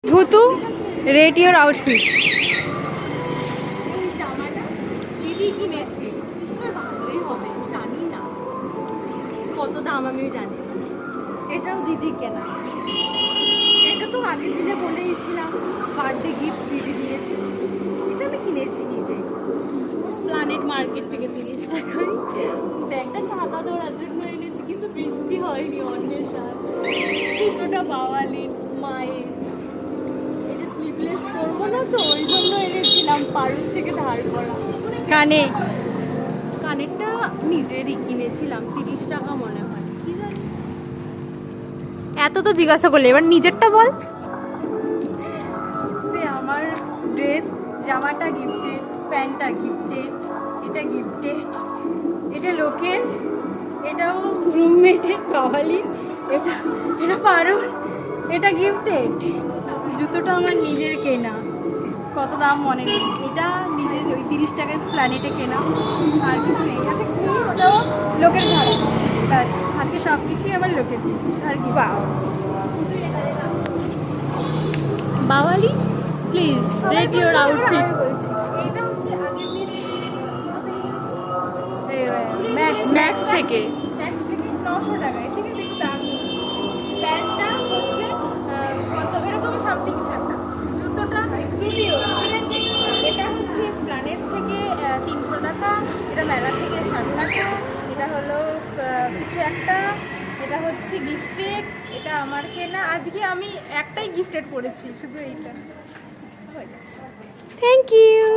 ভুতু rate your outfit. এই জামাটা দিদি কিনেছে, নিশ্চয়ই ভালোই হবে, জানি না কত দাম, আমিও জানি না। এটাও দিদি কেনা, এটা তো আগের দিনে বলেইছিলাম, বার্থডে গিফট দিদি দিয়েছে। এটা আমি কিনেছি নিজে প্ল্যানেট মার্কেট থেকে 30 টাকায়। ব্যাগটা ছাতা ধরার জন্য এনেছি, কিন্তু বৃষ্টি হয়নি। অন্বেষণ জুতোটা বাওয়ালির মায়ের, এটা স্লিভলেস করবো না তো, ওই জন্য এনেছিলাম পারুল থেকে ধার করা। কানে কানেরটা নিজেরই কিনেছিলাম, 30 টাকা মনে হয়, কি জানি। এত তো জিজ্ঞাসা করলে, এবার নিজেরটা বল। যে আমার ড্রেস, জামাটা গিফটেড, প্যান্টটা গিফটেড, এটা গিফটেড, এটা লোকের, এটাও রুমমেটের কাওয়ালি, এটা এটা পারুল, এটা গিফটেড। জুতোটা আমার নিজের কেনা, কত দাম মনে নেই। এটা নিজের ওই 30 টাকায় প্ল্যানেটে কেনা, আর কিছু নেই। আছে কি, ওটাও লোকের ভাড়া। ব্যাস, আজকে সব কিছুই আমার লোকের জিনিস, আর কি। বাওয়ালি প্লিজ রেট ইওর আউটফিট। এইটা হচ্ছে আগের দিন ম্যাক্স থেকে 900 টাকায়, ঠিক আছে, একটু দাম। প্যান্টটা হচ্ছে কত এরকম সামথিং কিছু একটা। জুতোটা জুডিও, ঠিক আছে, এটা হচ্ছে প্ল্যানেট থেকে 300 টাকা, এটা মেলা থেকে 60 টাকা, এটা হলো কিছু একটা, এটা হচ্ছে গিফটেড, এটা আমার কেনা। আজকে আমি একটাই গিফটেড করেছি, শুধু এইটা। Thank you.